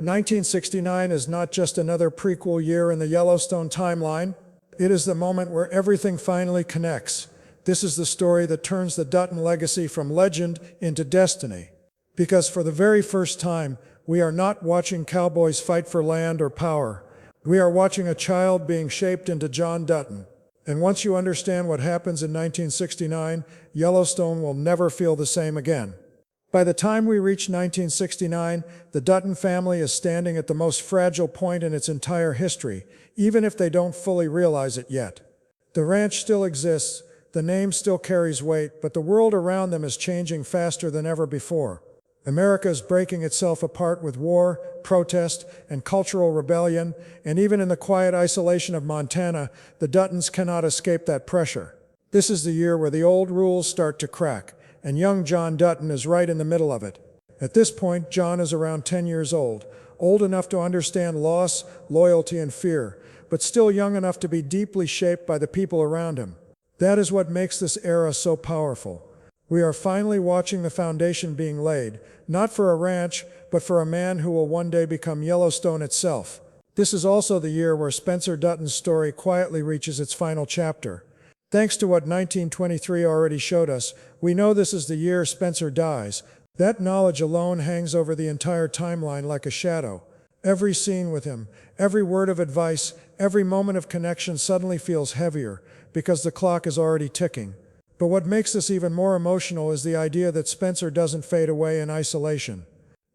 1969 is not just another prequel year in the Yellowstone timeline. It is the moment where everything finally connects. This is the story that turns the Dutton legacy from legend into destiny. Because for the very first time, we are not watching cowboys fight for land or power. We are watching a child being shaped into John Dutton. And once you understand what happens in 1969, Yellowstone will never feel the same again. By the time we reach 1969, the Dutton family is standing at the most fragile point in its entire history, even if they don't fully realize it yet. The ranch still exists, the name still carries weight, but the world around them is changing faster than ever before. America is breaking itself apart with war, protest, and cultural rebellion, and even in the quiet isolation of Montana, the Duttons cannot escape that pressure. This is the year where the old rules start to crack, and young John Dutton is right in the middle of it. At this point, John is around 10 years old enough to understand loss, loyalty, and fear, but still young enough to be deeply shaped by the people around him. That is what makes this era so powerful. We are finally watching the foundation being laid, not for a ranch, but for a man who will one day become Yellowstone itself. This is also the year where Spencer Dutton's story quietly reaches its final chapter. Thanks to what 1923 already showed us, we know this is the year Spencer dies. That knowledge alone hangs over the entire timeline like a shadow. Every scene with him, every word of advice, every moment of connection suddenly feels heavier, because the clock is already ticking. But what makes this even more emotional is the idea that Spencer doesn't fade away in isolation.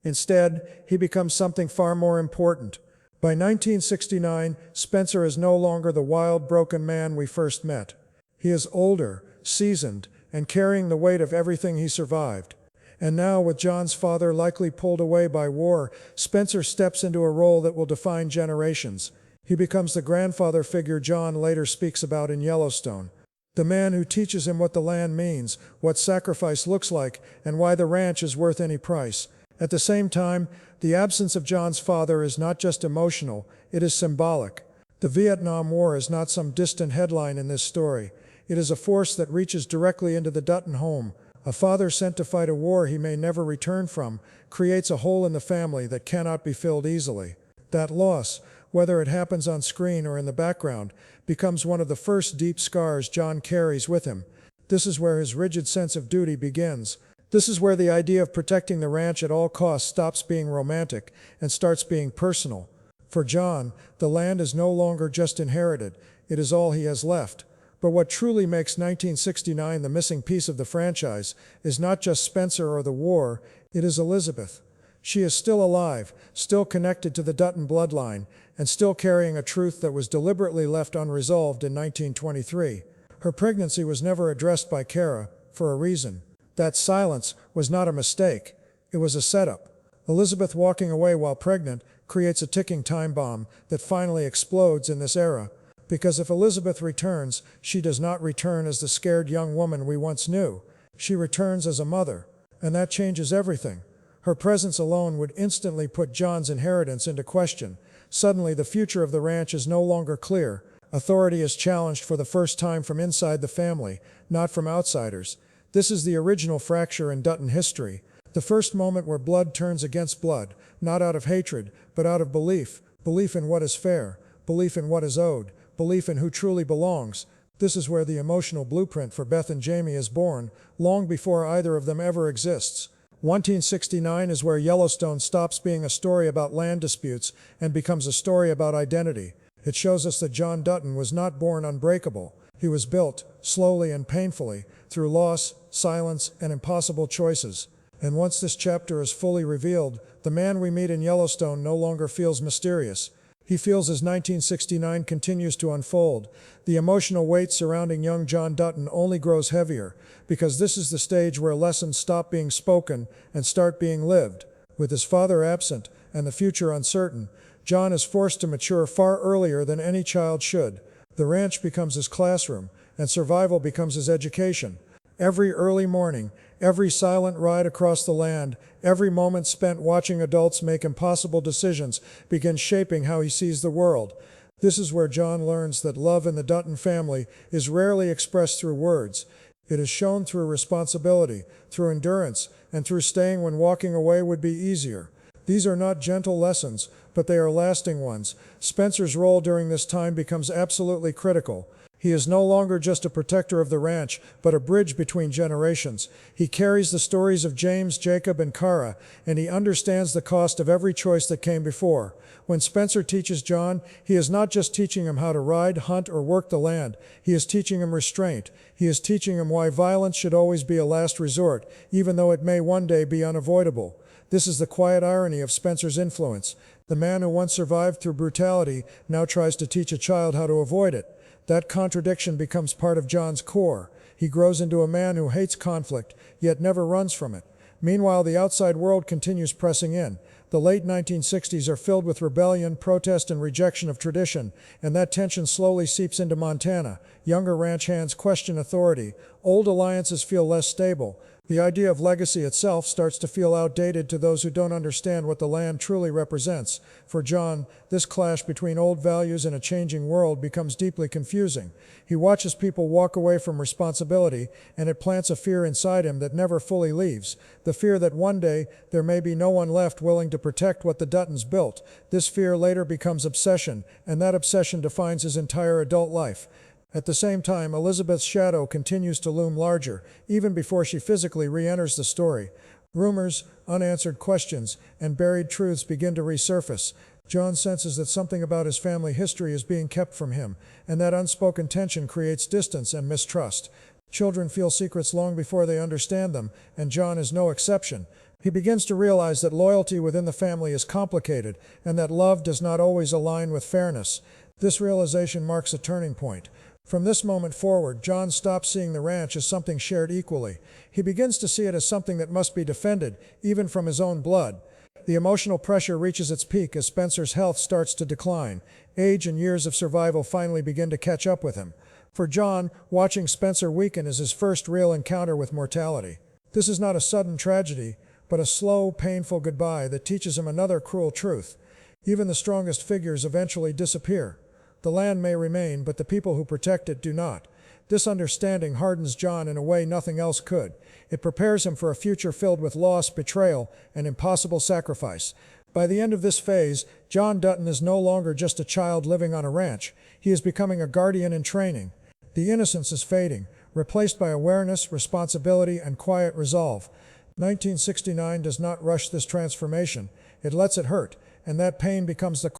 Instead, he becomes something far more important. By 1969, Spencer is no longer the wild, broken man we first met. He is older, seasoned, and carrying the weight of everything he survived. And now, with John's father likely pulled away by war, Spencer steps into a role that will define generations. He becomes the grandfather figure John later speaks about in Yellowstone. The man who teaches him what the land means, what sacrifice looks like, and why the ranch is worth any price. At the same time, the absence of John's father is not just emotional, it is symbolic. The Vietnam War is not some distant headline in this story. It is a force that reaches directly into the Dutton home. A father sent to fight a war he may never return from creates a hole in the family that cannot be filled easily. That loss, whether it happens on screen or in the background, becomes one of the first deep scars John carries with him. This is where his rigid sense of duty begins. This is where the idea of protecting the ranch at all costs stops being romantic and starts being personal. For John, the land is no longer just inherited, it is all he has left. But what truly makes 1969 the missing piece of the franchise is not just Spencer or the war, it is Elizabeth. She is still alive, still connected to the Dutton bloodline, and still carrying a truth that was deliberately left unresolved in 1923. Her pregnancy was never addressed by Kara, for a reason. That silence was not a mistake, it was a setup. Elizabeth walking away while pregnant creates a ticking time bomb that finally explodes in this era. Because if Elizabeth returns, she does not return as the scared young woman we once knew. She returns as a mother, and that changes everything. Her presence alone would instantly put John's inheritance into question. Suddenly, the future of the ranch is no longer clear. Authority is challenged for the first time from inside the family, not from outsiders. This is the original fracture in Dutton history. The first moment where blood turns against blood, not out of hatred, but out of belief. Belief in what is fair, belief in what is owed, belief in who truly belongs. This is where the emotional blueprint for Beth and Jamie is born, long before either of them ever exists. 1969 is where Yellowstone stops being a story about land disputes and becomes a story about identity. It shows us that John Dutton was not born unbreakable. He was built, slowly and painfully, through loss, silence, and impossible choices. And once this chapter is fully revealed, the man we meet in Yellowstone no longer feels mysterious. He feels as 1969 continues to unfold. The emotional weight surrounding young John Dutton only grows heavier, because this is the stage where lessons stop being spoken and start being lived. With his father absent and the future uncertain, John is forced to mature far earlier than any child should. The ranch becomes his classroom, and survival becomes his education. Every early morning, every silent ride across the land, every moment spent watching adults make impossible decisions begins shaping how he sees the world. This is where John learns that love in the Dutton family is rarely expressed through words. It is shown through responsibility, through endurance, and through staying when walking away would be easier. These are not gentle lessons, but they are lasting ones. Spencer's role during this time becomes absolutely critical. He is no longer just a protector of the ranch, but a bridge between generations. He carries the stories of James, Jacob, and Kara, and he understands the cost of every choice that came before. When Spencer teaches John, he is not just teaching him how to ride, hunt, or work the land. He is teaching him restraint. He is teaching him why violence should always be a last resort, even though it may one day be unavoidable. This is the quiet irony of Spencer's influence. The man who once survived through brutality now tries to teach a child how to avoid it. That contradiction becomes part of John's core. He grows into a man who hates conflict, yet never runs from it. Meanwhile, the outside world continues pressing in. The late 1960s are filled with rebellion, protest, and rejection of tradition, and that tension slowly seeps into Montana. Younger ranch hands question authority. Old alliances feel less stable. The idea of legacy itself starts to feel outdated to those who don't understand what the land truly represents. For John, this clash between old values and a changing world becomes deeply confusing. He watches people walk away from responsibility, and it plants a fear inside him that never fully leaves. The fear that one day there may be no one left willing to protect what the Duttons built. This fear later becomes obsession, and that obsession defines his entire adult life. At the same time, Elizabeth's shadow continues to loom larger, even before she physically re-enters the story. Rumors, unanswered questions, and buried truths begin to resurface. John senses that something about his family history is being kept from him, and that unspoken tension creates distance and mistrust. Children feel secrets long before they understand them, and John is no exception. He begins to realize that loyalty within the family is complicated, and that love does not always align with fairness. This realization marks a turning point. From this moment forward, John stops seeing the ranch as something shared equally. He begins to see it as something that must be defended, even from his own blood. The emotional pressure reaches its peak as Spencer's health starts to decline. Age and years of survival finally begin to catch up with him. For John, watching Spencer weaken is his first real encounter with mortality. This is not a sudden tragedy, but a slow, painful goodbye that teaches him another cruel truth. Even the strongest figures eventually disappear. The land may remain, but the people who protect it do not. This understanding hardens John in a way nothing else could. It prepares him for a future filled with loss, betrayal, and impossible sacrifice. By the end of this phase, John Dutton is no longer just a child living on a ranch. He is becoming a guardian in training. The innocence is fading, replaced by awareness, responsibility, and quiet resolve. 1969 does not rush this transformation. It lets it hurt, and that pain becomes the